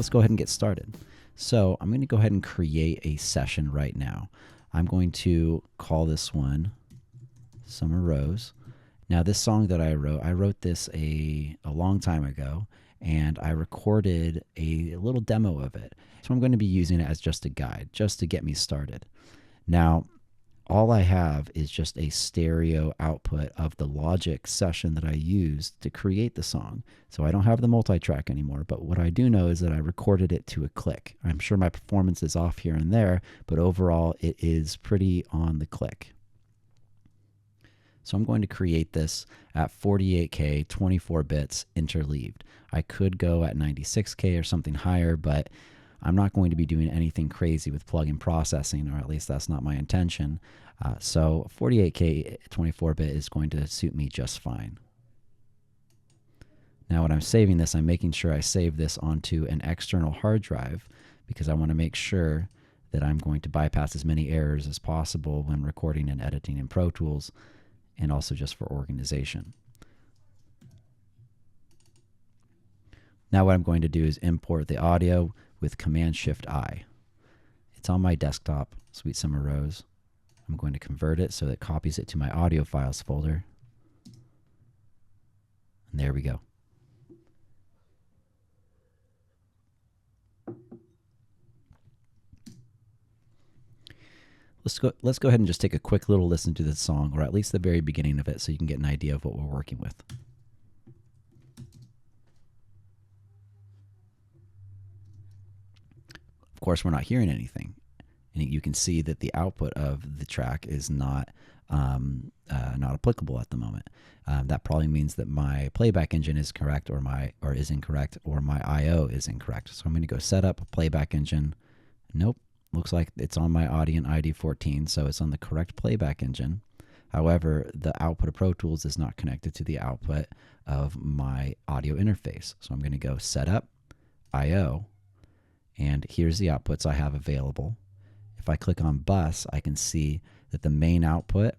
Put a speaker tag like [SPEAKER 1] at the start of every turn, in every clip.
[SPEAKER 1] let's go ahead and get started. So I'm going to go ahead and create a session right now. I'm going to call this one Summer Rose. Now this song that I wrote this a long time ago, and I recorded a little demo of it. So I'm going to be using it as just a guide, just to get me started. Now, all I have is just a stereo output of the Logic session that I used to create the song. So I don't have the multi-track anymore, but what I do know is that I recorded it to a click. I'm sure my performance is off here and there, but overall it is pretty on the click. So I'm going to create this at 48K, 24 bits interleaved. I could go at 96K or something higher, but I'm not going to be doing anything crazy with plug-in processing, or at least that's not my intention. So 48K 24-bit is going to suit me just fine. Now when I'm saving this, I'm making sure I save this onto an external hard drive because I want to make sure that I'm going to bypass as many errors as possible when recording and editing in Pro Tools, and also just for organization. Now what I'm going to do is import the audio with Command-Shift-I. It's on my desktop, Sweet Summer Rose. I'm going to convert it so that it copies it to my audio files folder. And there we go. Let's go ahead and just take a quick little listen to this song, or at least the very beginning of it, so you can get an idea of what we're working with. Of course, we're not hearing anything, and you can see that the output of the track is not applicable at the moment. That probably means that my playback engine is correct, or is incorrect, or my I/O is incorrect. So I'm going to go set up playback engine. Nope. Looks like it's on my Audient ID14, so it's on the correct playback engine. However, the output of Pro Tools is not connected to the output of my audio interface. So I'm going to go Setup, I/O, and here's the outputs I have available. If I click on Bus, I can see that the main output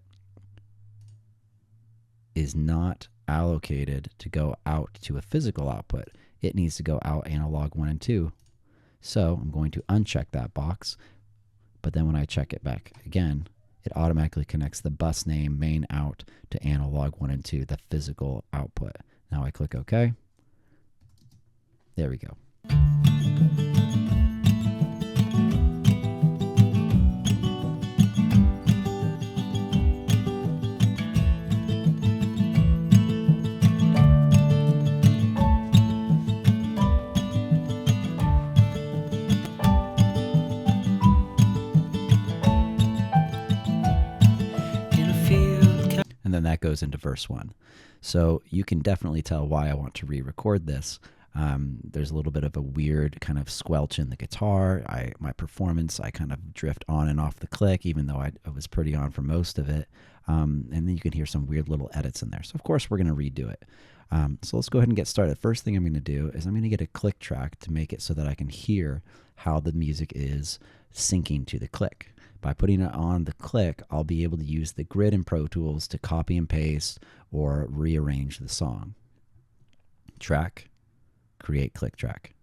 [SPEAKER 1] is not allocated to go out to a physical output. It needs to go out analog 1 and 2. So I'm going to uncheck that box, but then when I check it back again, it automatically connects the bus name main out to analog 1 and 2, the physical output. Now I click OK. There we go. And then that goes into verse 1. So you can definitely tell why I want to re-record this. There's a little bit of a weird kind of squelch in the guitar. My performance, I kind of drift on and off the click, even though I was pretty on for most of it. And then you can hear some weird little edits in there. So of course we're going to redo it. So let's go ahead and get started. First thing I'm going to do is I'm going to get a click track to make it so that I can hear how the music is syncing to the click. By putting it on the click, I'll be able to use the grid in Pro Tools to copy and paste or rearrange the song. Track, create click track.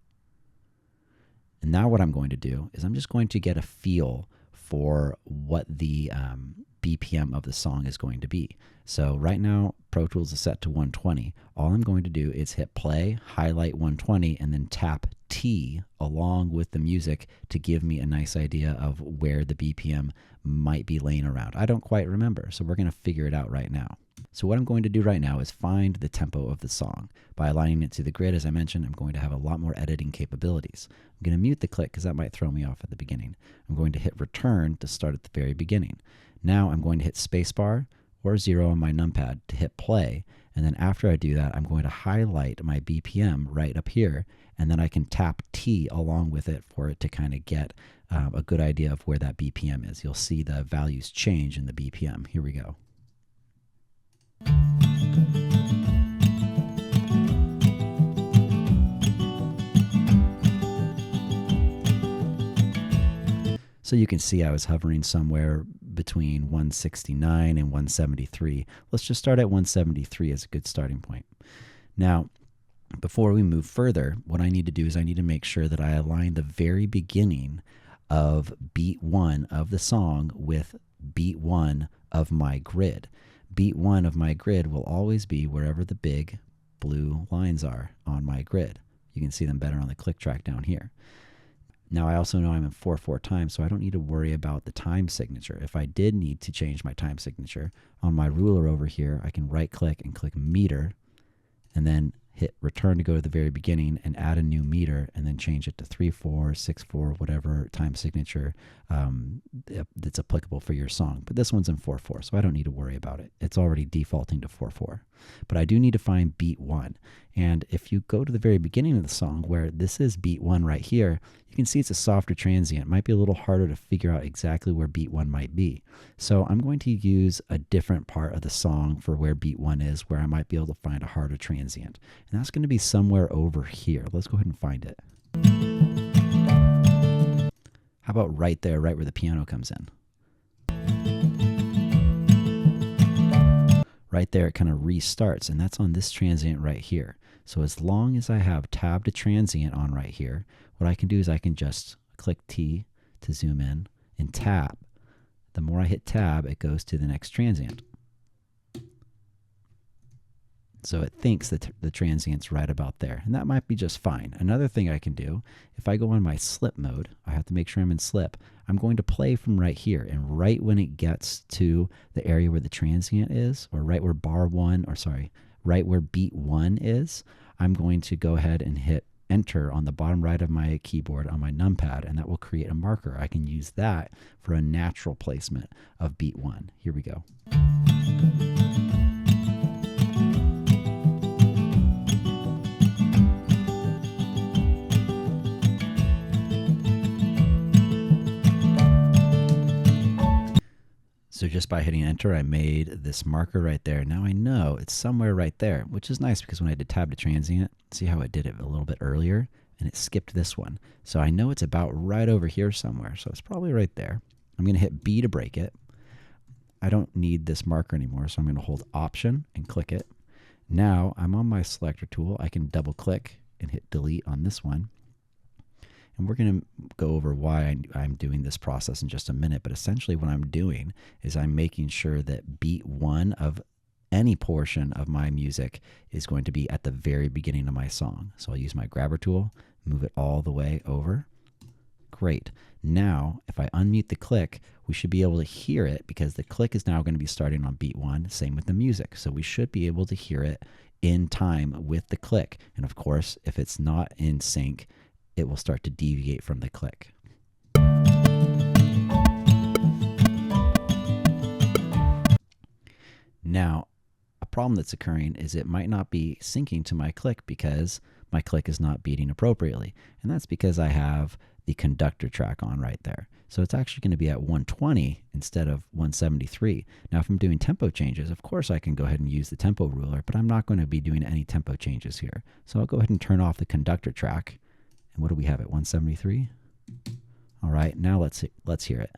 [SPEAKER 1] And now what I'm going to do is I'm just going to get a feel for what the BPM of the song is going to be. So right now, Pro Tools is set to 120. All I'm going to do is hit play, highlight 120, and then tap T along with the music to give me a nice idea of where the BPM might be laying around. I don't quite remember, so we're going to figure it out right now. So what I'm going to do right now is find the tempo of the song. By aligning it to the grid, as I mentioned, I'm going to have a lot more editing capabilities. I'm going to mute the click because that might throw me off at the beginning. I'm going to hit return to start at the very beginning. Now I'm going to hit spacebar or 0 on my numpad to hit play, and then after I do that, I'm going to highlight my BPM right up here, and then I can tap T along with it for it to kind of get a good idea of where that BPM is. You'll see the values change in the BPM. Here we go. So you can see I was hovering somewhere between 169 and 173. Let's just start at 173 as a good starting point. Now, before we move further, what I need to do is I need to make sure that I align the very beginning of beat 1 of the song with beat 1 of my grid. Beat 1 of my grid will always be wherever the big blue lines are on my grid. You can see them better on the click track down here. Now I also know I'm in 4/4 time, so I don't need to worry about the time signature. If I did need to change my time signature, on my ruler over here, I can right click and click meter, and then hit return to go to the very beginning and add a new meter, and then change it to 3/4, 6/4, whatever time signature that's applicable for your song. But this one's in 4/4, so I don't need to worry about it. It's already defaulting to 4/4. But I do need to find beat 1. And if you go to the very beginning of the song where this is beat 1 right here, you can see it's a softer transient. It might be a little harder to figure out exactly where beat 1 might be. So I'm going to use a different part of the song for where beat 1 is, where I might be able to find a harder transient. And that's going to be somewhere over here. Let's go ahead and find it. How about right there, right where the piano comes in? Right there, it kind of restarts, and that's on this transient right here. So as long as I have tab to transient on right here, what I can do is I can just click T to zoom in and tab. The more I hit tab, it goes to the next transient. So it thinks that the transient's right about there, and that might be just fine. Another thing I can do, if I go on my slip mode, I have to make sure I'm in slip. I'm going to play from right here, and right when it gets to the area where the transient is, or right where right where beat 1 is, I'm going to go ahead and hit enter on the bottom right of my keyboard on my numpad, and that will create a marker. I can use that for a natural placement of beat 1. Here we go. So just by hitting enter, I made this marker right there. Now I know it's somewhere right there, which is nice because when I did tab to transient, see how it did it a little bit earlier, and it skipped this one. So I know it's about right over here somewhere, so it's probably right there. I'm going to hit B to break it. I don't need this marker anymore, so I'm going to hold Option and click it. Now I'm on my selector tool. I can double click and hit delete on this one. And we're going to go over why I'm doing this process in just a minute. But essentially what I'm doing is I'm making sure that beat 1 of any portion of my music is going to be at the very beginning of my song. So I'll use my grabber tool, move it all the way over. Great. Now, if I unmute the click, we should be able to hear it because the click is now going to be starting on beat 1. Same with the music. So we should be able to hear it in time with the click. And of course, if it's not in sync, it will start to deviate from the click. Now, a problem that's occurring is it might not be syncing to my click because my click is not beating appropriately. And that's because I have the conductor track on right there. So it's actually going to be at 120 instead of 173. Now, if I'm doing tempo changes, of course I can go ahead and use the tempo ruler, but I'm not going to be doing any tempo changes here. So I'll go ahead and turn off the conductor track. And what do we have at 173? All right, now let's hear it.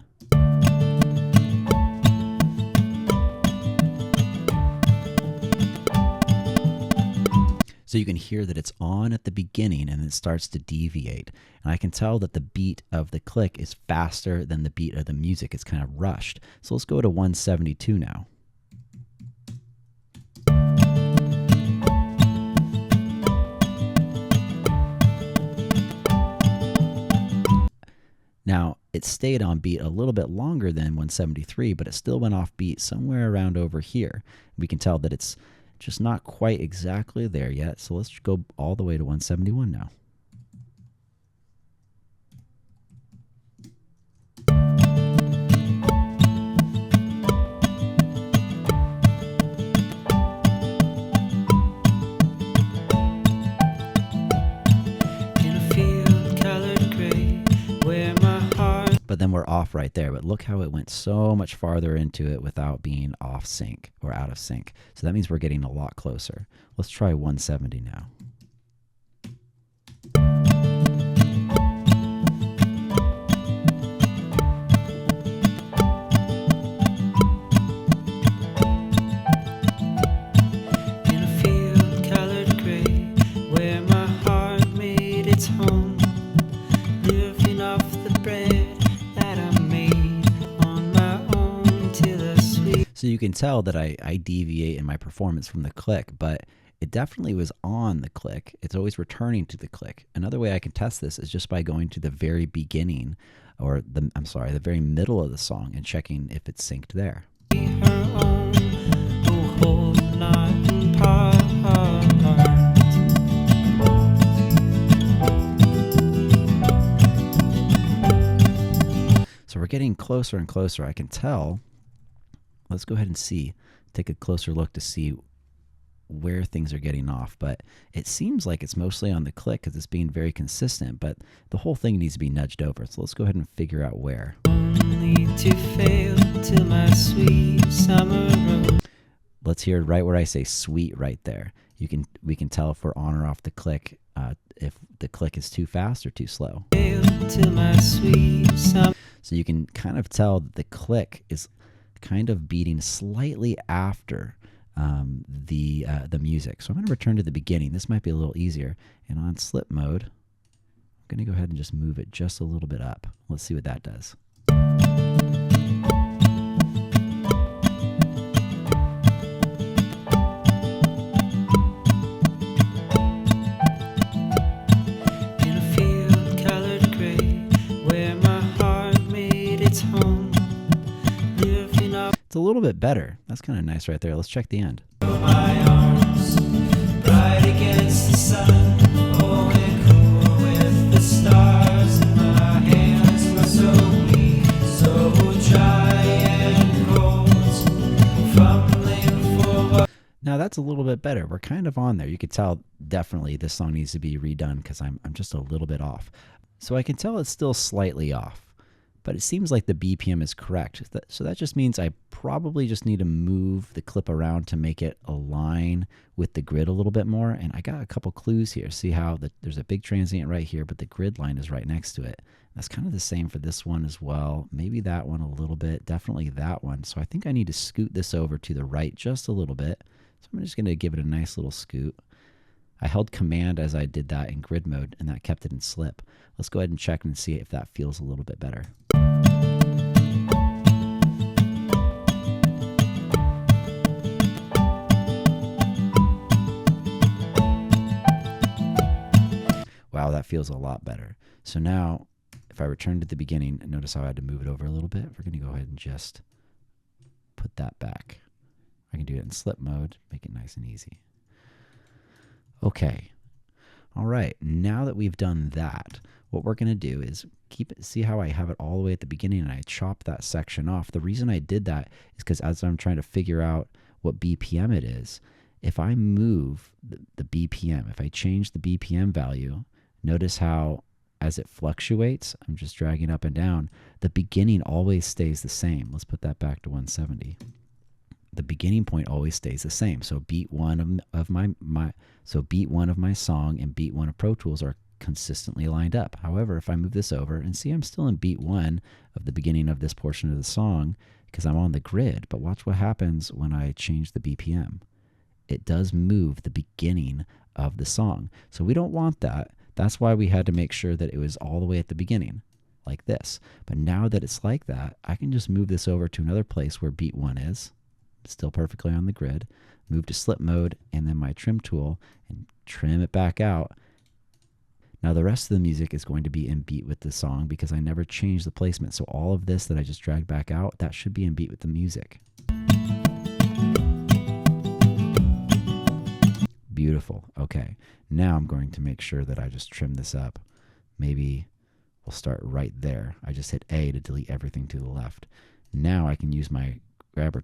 [SPEAKER 1] So you can hear that it's on at the beginning and it starts to deviate. And I can tell that the beat of the click is faster than the beat of the music. It's kind of rushed. So let's go to 172 now. Now, it stayed on beat a little bit longer than 173, but it still went off beat somewhere around over here. We can tell that it's just not quite exactly there yet, so let's go all the way to 171 now. But then we're off right there. But look how it went so much farther into it without being off sync or out of sync. So that means we're getting a lot closer. Let's try 170 now. So you can tell that I deviate in my performance from the click, but it definitely was on the click. It's always returning to the click. Another way I can test this is just by going to the very beginning, or the very middle of the song, and checking if it's synced there. So we're getting closer and closer. I can tell. Let's go ahead and take a closer look to see where things are getting off. But it seems like it's mostly on the click because it's being very consistent, but the whole thing needs to be nudged over. So let's go ahead and figure out where. Only to fail to my sweet summer road. Let's hear right where I say sweet right there. We can tell if we're on or off the click, if the click is too fast or too slow. So you can kind of tell that the click is kind of beating slightly after the music. So I'm going to return to the beginning. This might be a little easier. And on slip mode, I'm going to go ahead and just move it just a little bit up. Let's see what that does. It's a little bit better. That's kind of nice right there. Let's check the end. My arms, bright against the sun, oh, and cool with the stars in my hands, were so weak, so dry and cold, fumbling for. Now that's a little bit better. We're kind of on there. You could tell definitely this song needs to be redone because I'm just a little bit off. So I can tell it's still slightly off. But it seems like the BPM is correct. So that just means I probably just need to move the clip around to make it align with the grid a little bit more. And I got a couple clues here. See how there's a big transient right here, but the grid line is right next to it. That's kind of the same for this one as well. Maybe that one a little bit, definitely that one. So I think I need to scoot this over to the right just a little bit. So I'm just going to give it a nice little scoot. I held command as I did that in grid mode, and that kept it in slip. Let's go ahead and check and see if that feels a little bit better. Wow, that feels a lot better. So now, if I return to the beginning, notice how I had to move it over a little bit. We're going to go ahead and just put that back. I can do it in slip mode, make it nice and easy. Okay. All right. Now that we've done that, what we're going to do is see how I have it all the way at the beginning and I chop that section off. The reason I did that is because as I'm trying to figure out what BPM it is, if I move the BPM, if I change the BPM value, notice how as it fluctuates, I'm just dragging up and down, the beginning always stays the same. Let's put that back to 170. The beginning point always stays the same. So beat one of my song and beat one of Pro Tools are consistently lined up. However, if I move this over and see I'm still in beat one of the beginning of this portion of the song because I'm on the grid, but watch what happens when I change the BPM. It does move the beginning of the song. So we don't want that. That's why we had to make sure that it was all the way at the beginning like this. But now that it's like that, I can just move this over to another place where beat one is. Still perfectly on the grid, move to slip mode, and then my trim tool and trim it back out. Now the rest of the music is going to be in beat with the song because I never changed the placement. So all of this that I just dragged back out, that should be in beat with the music. Beautiful. Okay. Now I'm going to make sure that I just trim this up. Maybe we'll start right there. I just hit A to delete everything to the left. Now I can use my grabber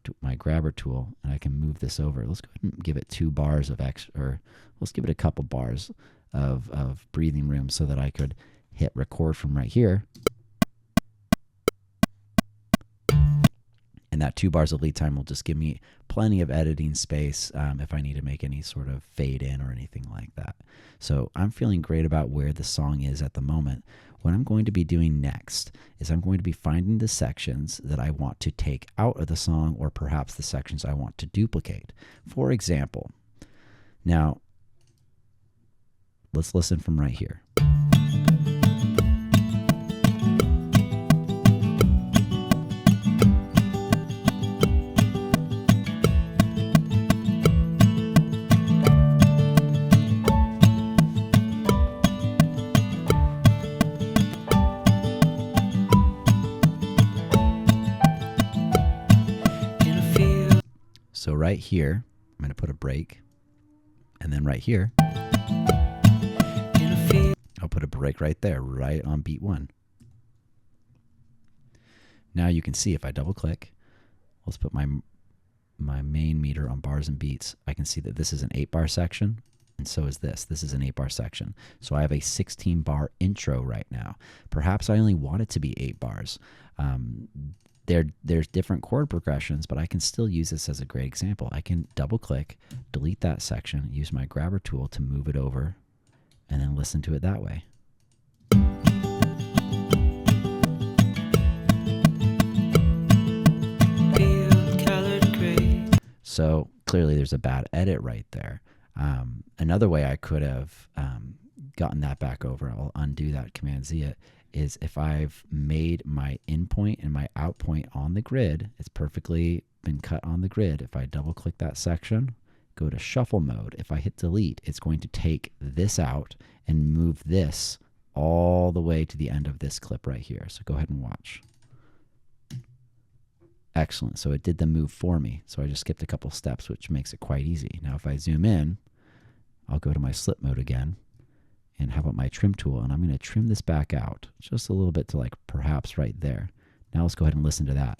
[SPEAKER 1] tool and I can move this over. Let's go ahead and give it 2 bars of or let's give it a couple bars of breathing room so that I could hit record from right here. And that 2 bars of lead time will just give me plenty of editing space if I need to make any sort of fade in or anything like that. So I'm feeling great about where the song is at the moment. What I'm going to be doing next is I'm going to be finding the sections that I want to take out of the song or perhaps the sections I want to duplicate. For example, now let's listen from right here. So right here, I'm going to put a break. And then right here, I'll put a break right there, right on beat 1. Now you can see if I double click, let's put my main meter on bars and beats. I can see that this is an 8-bar section, and so is this. This is an 8-bar section. So I have a 16-bar intro right now. Perhaps I only want it to be 8 bars. There's different chord progressions, but I can still use this as a great example. I can double click, delete that section, use my grabber tool to move it over, and then listen to it that way. So clearly there's a bad edit right there. Another way I could have gotten that back over, I'll undo that, Command Z it, is if I've made my in point and my out point on the grid, it's perfectly been cut on the grid. If I double click that section, go to shuffle mode, if I hit delete, it's going to take this out and move this all the way to the end of this clip right here. So go ahead and watch. Excellent. So it did the move for me. So I just skipped a couple steps, which makes it quite easy. Now if I zoom in, I'll go to my slip mode again. And how about my trim tool? And I'm going to trim this back out just a little bit to like perhaps right there. Now let's go ahead and listen to that.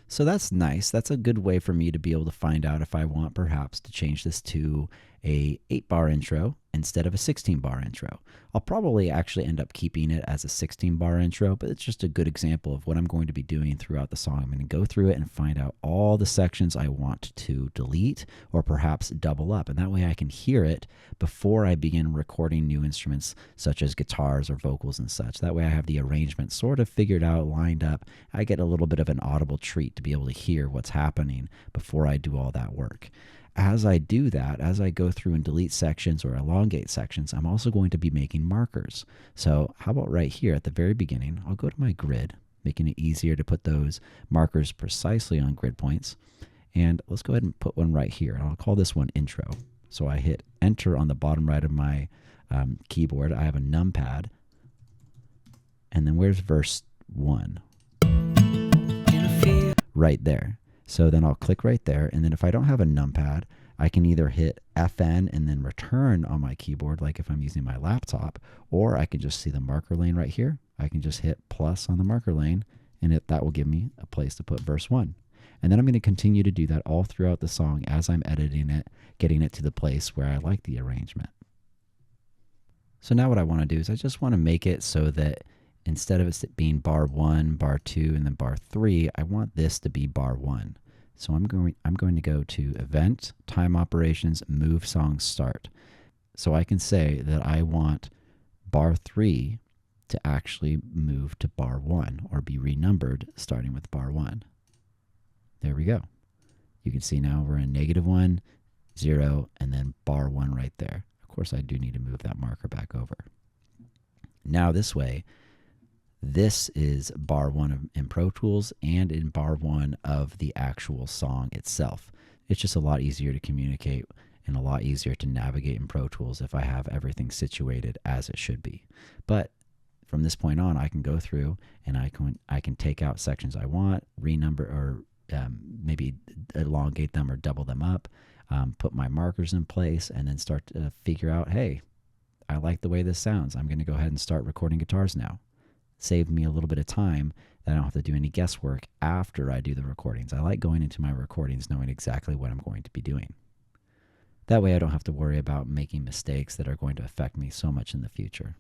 [SPEAKER 1] So that's nice. That's a good way for me to be able to find out if I want perhaps to change this to a 8-bar intro instead of a 16-bar intro. I'll probably actually end up keeping it as a 16-bar intro, but it's just a good example of what I'm going to be doing throughout the song. I'm going to go through it and find out all the sections I want to delete or perhaps double up, and that way I can hear it before I begin recording new instruments such as guitars or vocals and such. That way I have the arrangement sort of figured out, lined up. I get a little bit of an audible treat to be able to hear what's happening before I do all that work. As I do that, as I go through and delete sections or elongate sections, I'm also going to be making markers. So how about right here at the very beginning, I'll go to my grid, making it easier to put those markers precisely on grid points. And let's go ahead and put one right here. I'll call this one intro. So I hit enter on the bottom right of my keyboard. I have a numpad. And then where's verse 1? Right there. So then I'll click right there, and then if I don't have a numpad, I can either hit FN and then return on my keyboard, like if I'm using my laptop, or I can just see the marker lane right here. I can just hit plus on the marker lane, and that will give me a place to put verse 1. And then I'm going to continue to do that all throughout the song as I'm editing it, getting it to the place where I like the arrangement. So now what I want to do is I just want to make it so that instead of it being bar 1, bar 2, and then bar 3, I want this to be bar 1. So I'm going to go to Event, Time Operations, Move Song Start. So I can say that I want bar 3 to actually move to bar 1 or be renumbered starting with bar 1. There we go. You can see now we're in -1, 0, and then bar 1 right there. Of course, I do need to move that marker back over. Now this way, this is bar 1 in Pro Tools and in bar 1 of the actual song itself. It's just a lot easier to communicate and a lot easier to navigate in Pro Tools if I have everything situated as it should be. But from this point on, I can go through and I can take out sections I want, renumber or maybe elongate them or double them up, put my markers in place, and then start to figure out, hey, I like the way this sounds. I'm going to go ahead and start recording guitars now. Save me a little bit of time that I don't have to do any guesswork after I do the recordings. I like going into my recordings knowing exactly what I'm going to be doing. That way I don't have to worry about making mistakes that are going to affect me so much in the future.